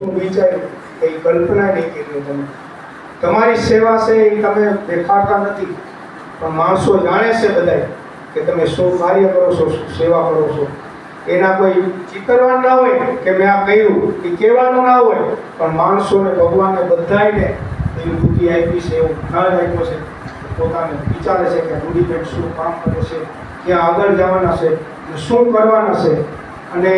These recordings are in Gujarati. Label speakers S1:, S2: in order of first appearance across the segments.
S1: વિચાર્યું કે કલ્પના નહીં કરી તમે તમારી સેવા છે એ તમે દેખાડતા નથી, પણ માણસો જાણે છે બધા કે તમે શું કાર્ય કરો છો, શું સેવા કરો છો. એના કોઈ ચિતરવાનું ના હોય કે મેં આ કર્યું, એ કહેવાનું ના હોય, પણ માણસોને ભગવાને બધાને એવી બુદ્ધિ આપી છે, એવો જ્ઞાન આપ્યો છે, પોતાને વિચારે છે કે રૂઢિબેન શું કામ કરે છે, ક્યાં આગળ જવાના છે, શું કરવાના છે. અને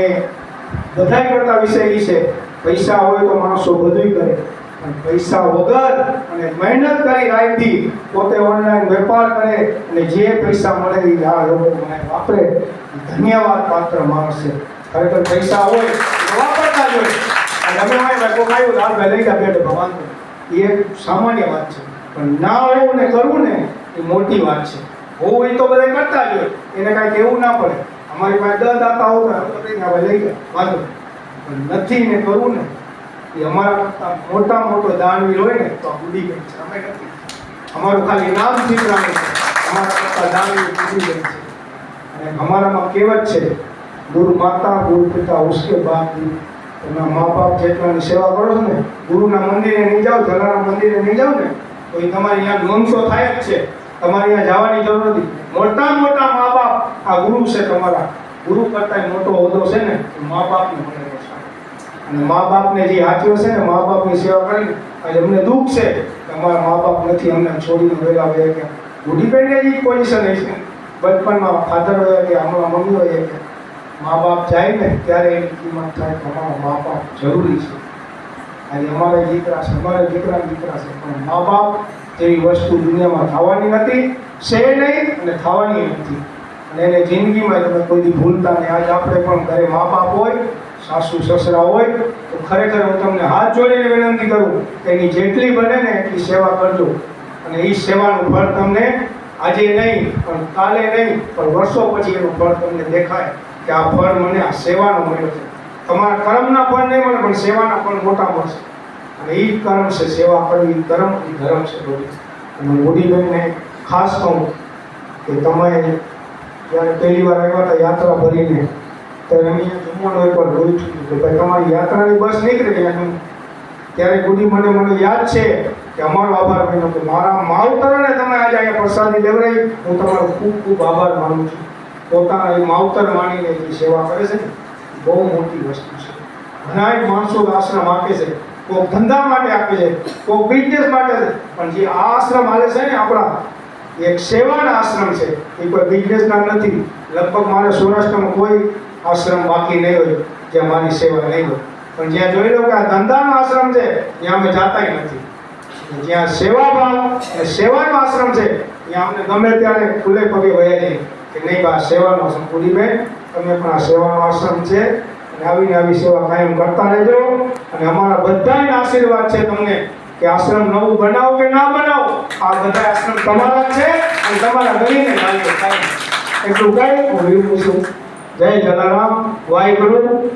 S1: બધા કરતા વિષય એ છે પૈસા હોય તો માણસો બધું કરે, પણ પૈસા વગર અને મહેનત કરી રાતથી પોતે ઓનલાઈન વેપાર કરે અને જે પૈસા મળે એ આ લોકો વાપરે, ધન્યવાદ પાત્ર માણસ છે. ખરેખર પૈસા હોય તો વાપરતા જ હોય. અને અમે કોઈ આવ્યું લાલ ભાઈ લઈ ગયા બેઠે ભગવાન, એ એક સામાન્ય વાત છે, પણ ના હોવું ને કરવું ને એ મોટી વાત છે. હોવું એ તો બધા કરતા જ હોય, એને કાંઈ કહેવું ના પડે. અમારી પાસે 10 દાતા હોતા લઈ ગયા વાંધો, પણ નથી ને કરવું ને એ અમારા કરતા મોટો દાનવીર હોય ને તો બુદ્ધિ ગઈ છે. અમે નથી, અમારું ખાલી નામ ચિતરાણી છે, અમારા કરતા દાનવીર બુદ્ધિ ગઈ છે. અને અમારામાં કહેવત છે, ગુરુ માતા ગુરુ પિતા ઉસકે બાપ. તમે મા બાપ જેટલાની સેવા કરો છો ને, ગુરુના મંદિરે નહીં જાઓ, જલારામ મંદિરે નહીં જાઓ ને તો એ તમારી અહીંયા નોંધ તો થાય જ છે. તમારે અહીંયા જવાની જરૂર નથી. મોટા મા બાપ આ ગુરુ છે તમારા. ગુરુ કરતા મોટો હોદ્દો છે ને મા બાપને મળેલો છે. અને મા બાપને જે હાચ્યો છે ને, મા બાપની સેવા કરીને આજે અમને દુઃખ છે કે અમારા મા બાપ નથી, અમને છોડીને વહેલા વહી ગયા. બુઢીબેનને જ પોઝિશન હોય છે, બચપનમાં ફાધર હોય કે હમણાં મમ્મી હોય કે મા બાપ જાય ને ત્યારે એની કિંમત થાય કે અમારા મા બાપ જરૂરી છે. આજે અમારા દીકરા છે, અમારા દીકરા છે, પણ મા બાપ જેવી વસ્તુ દુનિયામાં થવાની નથી, છે નહીં અને થવાની નથી. અને એને જિંદગીમાં તમે કોઈ દી ભૂલતા નહીં. આજ આપણે પણ ઘરે મા બાપ હોય, સાસુ સસરા હોય તો ખરેખર હું તમને હાથ જોડીને વિનંતી કરું કે એની જેટલી બને ને એટલી સેવા કરજો. અને એ સેવાનું ફળ તમને આજે નહીં પણ કાલે નહીં પણ વર્ષો પછી એનું ફળ તમને દેખાય કે આ ફળ મને આ સેવાનો મળ્યો છે. તમારા કર્મના ફળ નહીં મળે પણ સેવાના ફળ મોટા મળશે. અને એ કર્મ છે, સેવા કરવી એ ધર્મ છે બધું. અને મોદીબેનને ખાસ કહું કે તમે જ્યારે પહેલી વાર આવ્યા હતા યાત્રા ભરીને, ત્યારે અમે જમવાનું એકવાર જોઈ ચૂક્યું કે ભાઈ તમારી યાત્રાની બસ નીકળી ગઈ. ત્યારે ગુડી મને યાદ છે કે અમારો આભાર માન્યો કે મારા માવતરને તમે આજે અહીંયા પ્રસાદી લેવડાવી, હું તમારો ખૂબ ખૂબ આભાર માનું છું. પોતાના એ માવતર માનીને જે સેવા કરે છે ને બહુ મોટી વસ્તુ છે. ઘણા માણસો આશ્રમ આપે છે, કોઈ ધંધા માટે આપે છે, કોઈ બિઝનેસ માટે છે, પણ જે આ આશ્રમ હાલે છે ને આપણા એક સેવાના આશ્રમ છે, એ કોઈ બિઝનેસના નથી. લગભગ મારે સૌરાષ્ટ્રમાં કોઈ આશ્રમ બાકી નહીં હોય જ્યાં મારી સેવા નહીં હોય. પણ જ્યાં જોઈ લો કે આ ધંધાનો આશ્રમ છે ત્યાં અમે જાતાય નથી. જ્યાં સેવા ભાવ અને સેવાનો આશ્રમ છે ત્યાં અમને ગમે ત્યારે ખુલ્લે પગે વયા જઈએ કે નહીં બા સેવાનો આશ્રમ. પૂરીબેન તમે પણ આ સેવાનો આશ્રમ છે અને આવી સેવા કાયમ કરતા રહેજો. અને અમારા બધાના આશીર્વાદ છે તમને કે આશ્રમ નવું બનાવો કે ના બનાવો, આ બધા આશ્રમ તમારા છે અને તમારા ગરીને માલિક થાય. એટલું કહી હું વિરમું છું. જય જલારામ, વાહેગુરુ.